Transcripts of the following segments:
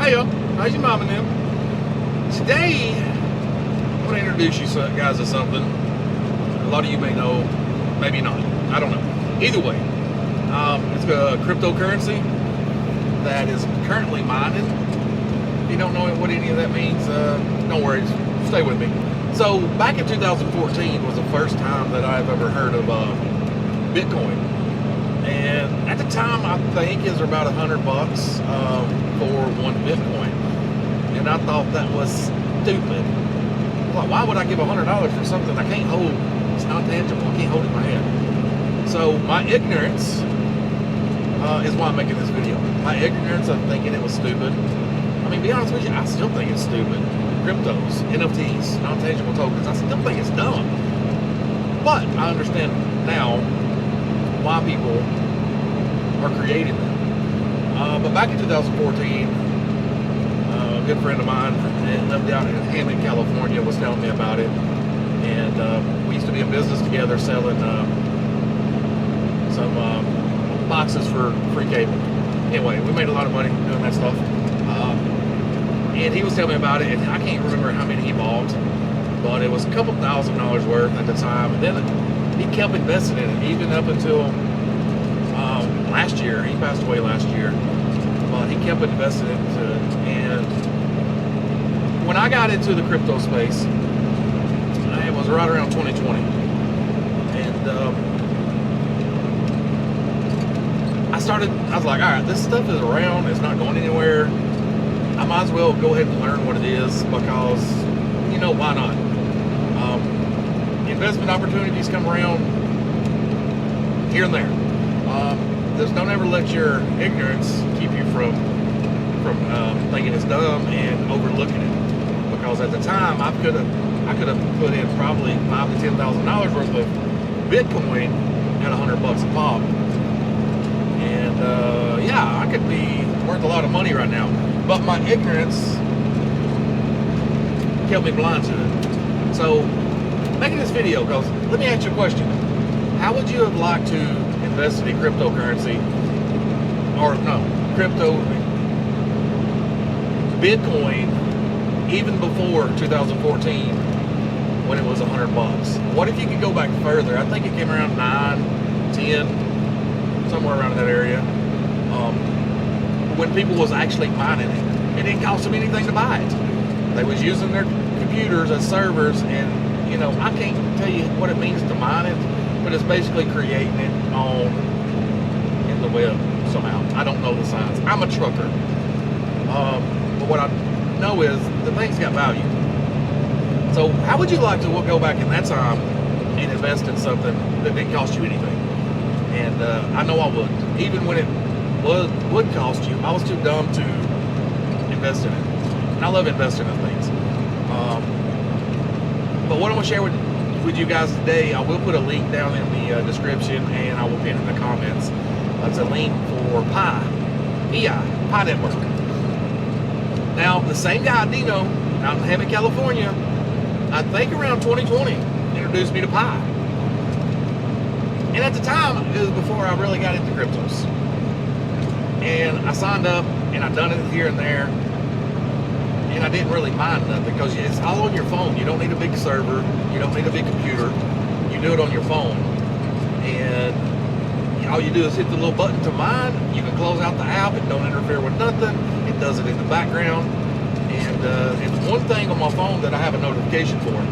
Hiya, how's your mom and them? Today, I want to introduce you guys to something a lot of you may know, maybe not. I don't know. Either way, it's a cryptocurrency that is currently mining. If you don't know what any of that means, don't worry, stay with me. So back in 2014 was the first time that I've ever heard of Bitcoin. And at the time, I think it was about $100 for one Bitcoin. And I thought that was stupid. Like, why would I give $100 for something I can't hold? It's not tangible. I can't hold it in my hand. So my ignorance is why I'm making this video. My ignorance of thinking it was stupid. I mean, to be honest with you, I still think it's stupid. Cryptos, NFTs, non-tangible tokens, I still think it's dumb. But I understand now why people are creating them. But back in 2014, a good friend of mine that lived out in Haggai, California, was telling me about it. And we used to be in business together selling some boxes for free cable. Anyway, we made a lot of money doing that stuff. And he was telling me about it, and I can't remember how many he bought, but it was a couple $1,000s worth at the time. And then he kept investing in it, even up until last year. He passed away last year, but he kept investing into it. And when I got into the crypto space, it was right around 2020. And I was like, all right, this stuff is around, it's not going anywhere. I might as well go ahead and learn what it is because, you know, why not? Investment opportunities come around here and there. Just don't ever let your ignorance keep you from thinking it's dumb and overlooking it. Because at the time, I could have put in probably $5,000 to $10,000 worth of Bitcoin at $100 a pop. And yeah, I could be worth a lot of money right now. But my ignorance kept me blind to it. So, making this video, because let me ask you a question. How would you have liked to invest in cryptocurrency, or no, Bitcoin, even before 2014, when it was $100? What if you could go back further? I think it came around 9, 10, somewhere around that area. When people was actually mining it. It didn't cost them anything to buy it. They was using their computers as servers, and you know, I can't tell you what it means to mine it, but it's basically creating it in the web somehow. I don't know the science. I'm a trucker. But what I know is the thing's got value. So how would you like to go back in that time and invest in something that didn't cost you anything? And I know I would. Even when it would cost you, I was too dumb to invest in it. And I love investing in things. But what I'm going to share with you guys today, I will put a link down in the description, and I will pin it in the comments. That's a link for Pi Network. Now, the same guy, Dino, out in Haggai, California, I think around 2020, introduced me to Pi. And at the time, it was before I really got into cryptos. And I signed up, and I done it here and there, and I didn't really mind nothing because it's all on your phone. You don't need a big server, you don't need a big computer. You do it on your phone, and all you do is hit the little button to mine. You can close out the app. It don't interfere with nothing. It does it in the background, and it's one thing on my phone that I have a notification for,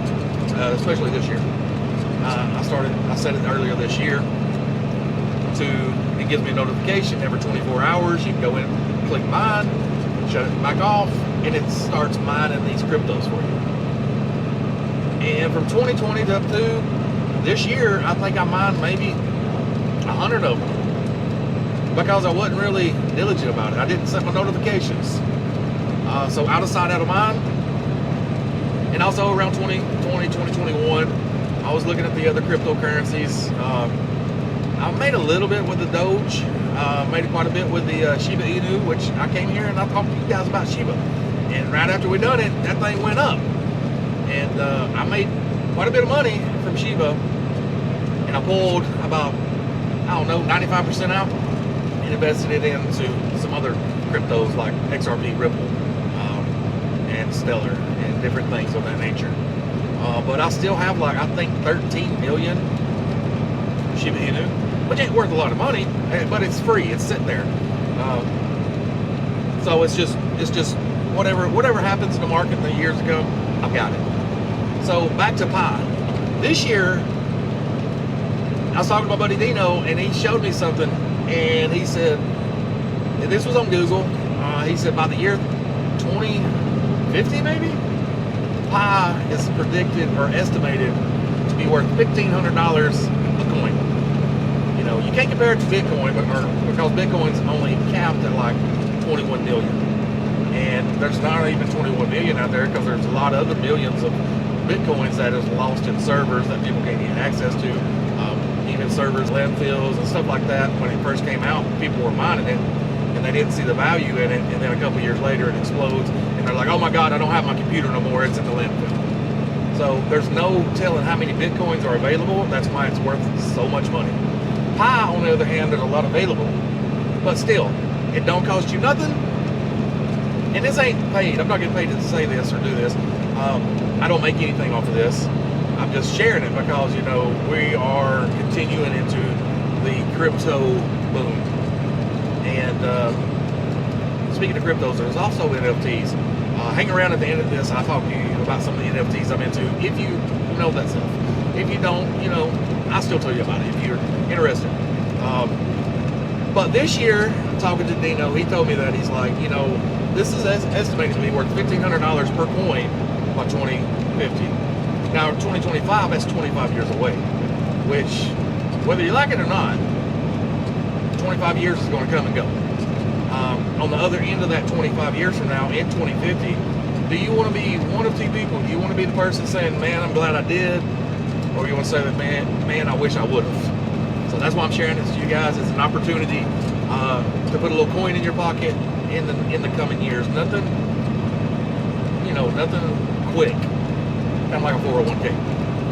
especially this year. I set it earlier this year it gives me a notification every 24 hours. You can go in, click mine, shut it back off, and it starts mining these cryptos for you. And from 2020 up to this year, I think I mined maybe 100 of them because I wasn't really diligent about it. I didn't set my notifications. So out of sight, out of mind. And also around 2020, 2021, I was looking at the other cryptocurrencies. I made a little bit with the Doge, made quite a bit with the Shiba Inu, which I came here and I talked to you guys about Shiba. And right after we done it, that thing went up. And I made quite a bit of money from Shiba. And I pulled about, I don't know, 95% out and invested it into some other cryptos like XRP, Ripple, and Stellar, and different things of that nature. But I still have like, I think 13 million Shiba Inu, which ain't worth a lot of money, but it's free. It's sitting there. So it's just whatever happens in the market the years ago, I've got it. So back to Pi. This year, I was talking to my buddy Dino, and he showed me something, and he said, and this was on Google, he said by the year 2050 maybe, Pi is predicted or estimated to be worth $1,500 a coin. You know, you can't compare it to Bitcoin, because Bitcoin's only capped at like 21 million. And there's not even 21 million out there, because there's a lot of other millions of Bitcoins that is lost in servers that people can't get access to. Even servers, landfills, and stuff like that. When it first came out, people were mining it, and they didn't see the value in it. And then a couple years later, it explodes, and they're like, "Oh my God, I don't have my computer no more. It's in the landfill." So there's no telling how many Bitcoins are available. That's why it's worth so much money. Pi, on the other hand, there's a lot available, but still, it don't cost you nothing. And this ain't paid. I'm not getting paid to say this or do this. I don't make anything off of this. I'm just sharing it because, you know, we are continuing into the crypto boom. And speaking of cryptos, there's also NFTs. Hang around at the end of this. I'll talk to you about some of the NFTs I'm into, if you know that stuff. If you don't, you know, I'll still tell you about it if you're interested. But this year, talking to Dino, he told me that he's like, you know, this is estimated to be worth $1,500 per coin by 2050. Now, 2025, that's 25 years away, which, whether you like it or not, 25 years is going to come and go. On the other end of that 25 years from now, in 2050, do you want to be one of two people? Do you want to be the person saying, man, I'm glad I did? Or you want to say that, man, I wish I would have? So that's why I'm sharing this to you guys. It's an opportunity to put a little coin in your pocket in the coming years. Nothing, you know, nothing quick. Kind of like a 401k.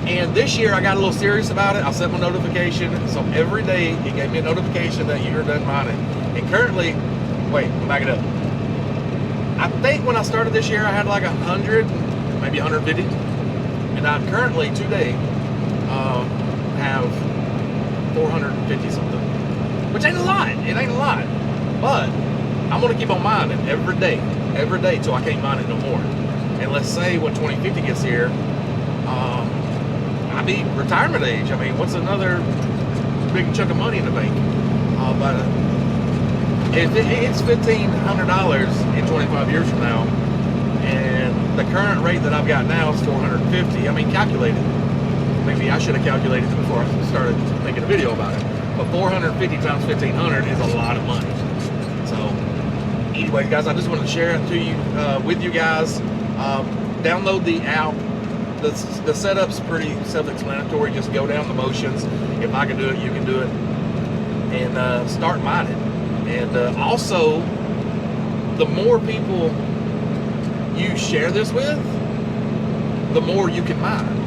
And this year I got a little serious about it. I set my notification, so every day it gave me a notification that you're done mining. And currently, wait, back it up. I think when I started this year I had like 100, maybe 150, and I currently today have 450 something, which ain't a lot. It ain't a lot, but I'm gonna keep on mining every day till I can't mine it no more. And let's say when 2050 gets here, I'll be retirement age. I mean, what's another big chunk of money in the bank? But if it's $1,500 in 25 years from now, and the current rate that I've got now is 450, I mean, calculate it. Maybe I should have calculated it before I started making a video about it. But 450 times 1,500 is a lot of money. So, anyway, guys, I just wanted to share it to you, with you guys. Download the app. The setup's pretty self-explanatory. Just go down the motions. If I can do it, you can do it. And start mining. And also, the more people you share this with, the more you can mine.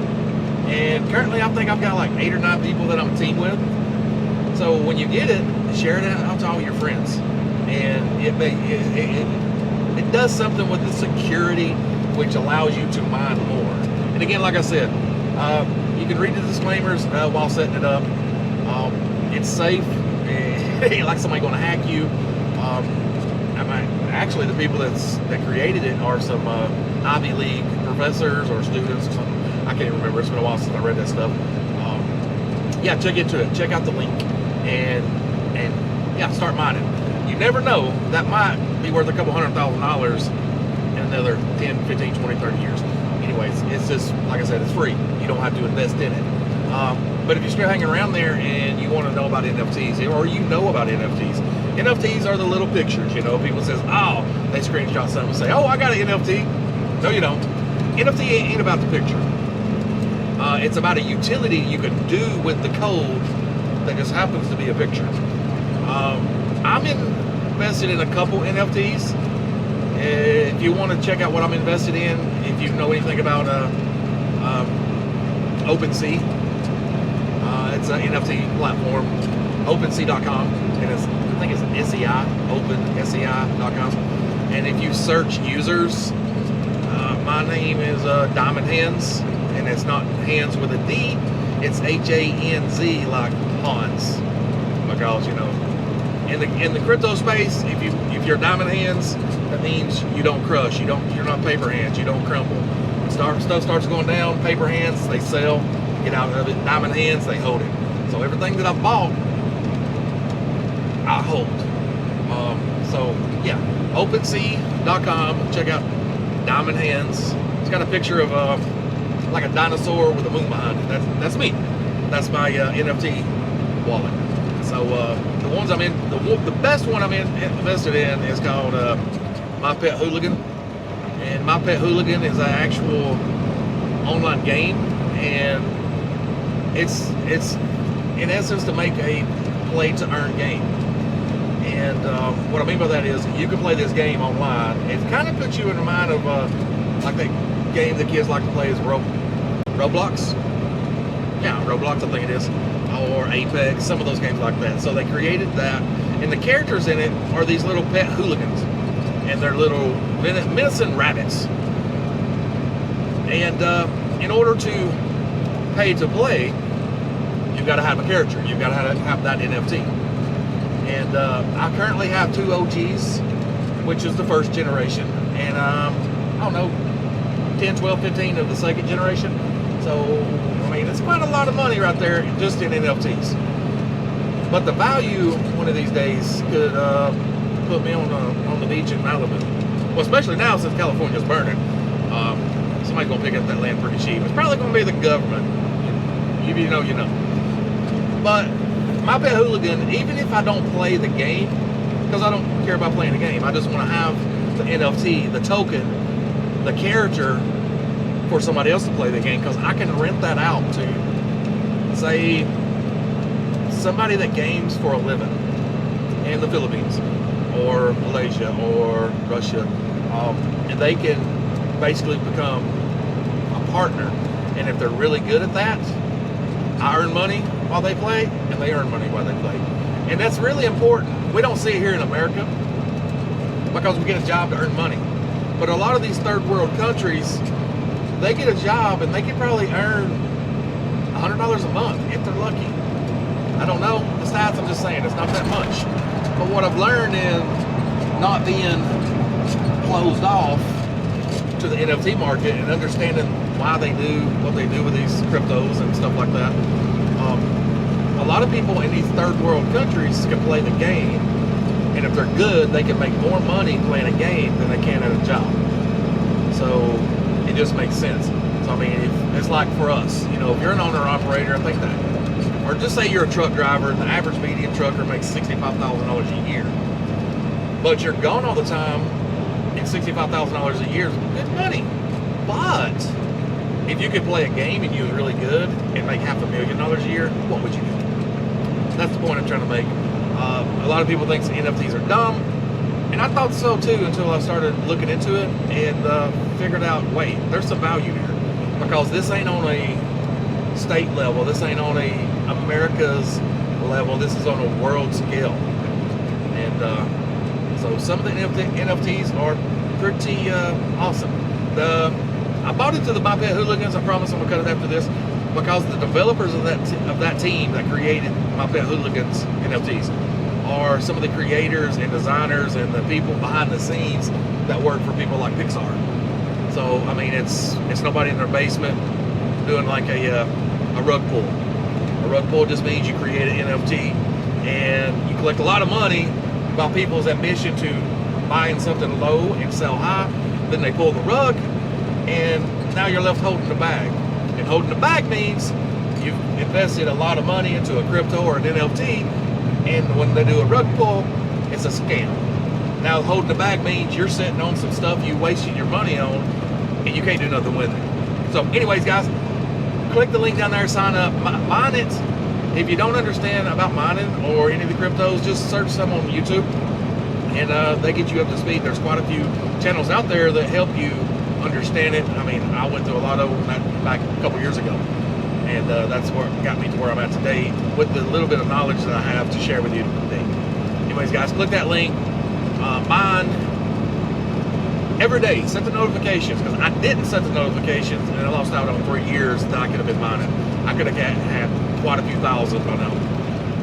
And currently, I think I've got like 8 or 9 people that I'm a team with. So when you get it, share it out to all your friends. And it does something with the security, which allows you to mine more. And again, like I said, you can read the disclaimers while setting it up. It's safe. It ain't like somebody going to hack you. Actually, the people that created it are some Ivy League professors or students or something. I can't remember. It's been a while since I read that stuff. Yeah, check into it. Check out the link, and yeah, start mining. You never know, that might be worth a couple $100,000 in another 10, 15, 20, 30 years. Anyways, it's just, like I said, it's free. You don't have to invest in it. But if you're still hanging around there and you want to know about NFTs, or you know about NFTs are the little pictures, you know. People says, oh, they screenshot something and say, oh, I got an NFT. No, you don't. NFT ain't about the picture. It's about a utility you can do with the code that just happens to be a picture. I'm invested in a couple NFTs. If you want to check out what I'm invested in, if you know anything about OpenSea, it's an NFT platform, OpenSea.com, and it's I think it's SEI, OpenSEI.com. And if you search users, my name is Diamond Hands, and it's not hands with a D, it's H-A-N-Z, like Hans. Because, you know, in the crypto space, if you're Diamond Hands, that means you don't crush, you're not paper hands, you don't crumble. When stuff starts going down, paper hands, they sell, get out of it. Diamond Hands, they hold it. So everything that I've bought, I hold. So yeah, OpenSea.com. Check out Diamond Hands. It's got a picture of like a dinosaur with a moon behind it. That's me. That's my NFT wallet. So the ones I'm in, the best one I'm invested in is called My Pet Hooligan. And My Pet Hooligan is an actual online game, and it's in essence to make a play to earn game. And what I mean by that is you can play this game online. It kind of puts you in the mind of like that game that kids like to play is Roblox. Yeah, Roblox, I think it is, or Apex, some of those games like that. So they created that, and the characters in it are these little pet hooligans, and they're little menacing rabbits. And in order to pay to play, you've got to have a character. You've got to have that NFT. And I currently have 2 OGs, which is the first generation, and I don't know, 10, 12, 15 of the second generation. So, I mean, it's quite a lot of money right there just in NFTs. But the value one of these days could put me on the beach in Malibu. Well, especially now since California's burning. Somebody's going to pick up that land pretty cheap. It's probably going to be the government. If you know, you know. But My Pet Hooligan, even if I don't play the game, because I don't care about playing the game, I just want to have the NFT, the token, the character for somebody else to play the game, because I can rent that out to, say, somebody that games for a living in the Philippines or Malaysia or Russia, and they can basically become a partner. And if they're really good at that, I earn money while they play, and they earn money while they play. And that's really important. We don't see it here in America because we get a job to earn money. But a lot of these third world countries, they get a job and they can probably earn $100 a month if they're lucky. I don't know the stats, I'm just saying it's not that much. But what I've learned in not being closed off to the NFT market and understanding why they do what they do with these cryptos and stuff like that, a lot of people in these third world countries can play the game, and if they're good, they can make more money playing a game than they can at a job. So it just makes sense. So I mean, it's like for us, you know, if you're an owner operator, I think that, or just say you're a truck driver, the average median trucker makes $65,000 a year, but you're gone all the time, and $65,000 a year is good money. But if you could play a game and you was really good and make $500,000 a year, what would you do? That's the point I'm trying to make. A lot of people think NFTs are dumb, and I thought so too until I started looking into it and figured out, wait, there's some value here, because this ain't on a state level, this ain't on a America's level, this is on a world scale. And so some of the NFTs are pretty awesome. I bought into the My Pet Hooligans. I promise I'm gonna cut it after this, because the developers of that team that created My Pet Hooligans NFTs are some of the creators and designers and the people behind the scenes that work for people like Pixar. So I mean, it's nobody in their basement doing like a rug pull. A rug pull just means you create an NFT and you collect a lot of money by people's ambition to buying something low and sell high. Then they pull the rug, and now you're left holding the bag. And holding the bag means you've invested a lot of money into a crypto or an NFT, and when they do a rug pull, it's a scam. Now holding the bag means you're sitting on some stuff you wasted your money on, and you can't do nothing with it. So anyways, guys, click the link down there, sign up, mine it. If you don't understand about mining or any of the cryptos, just search some on YouTube, and they get you up to speed. There's quite a few channels out there that help you understand it. I mean, I went through a lot of them back a couple years ago, and that's what got me to where I'm at today with the little bit of knowledge that I have to share with you today. Anyways, guys, click that link. Mine every day. Set the notifications, because I didn't set the notifications and I lost out on 3 years that I could have been mining. I could have had quite a few thousand by now.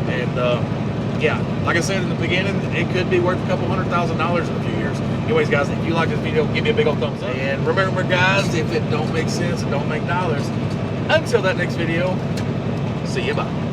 And yeah, like I said in the beginning, it could be worth a couple $100,000 in a few years. Anyways, guys, if you like this video, give me a big old thumbs up. And remember, guys, if it don't make sense, it don't make dollars. Until that next video, see you, bye.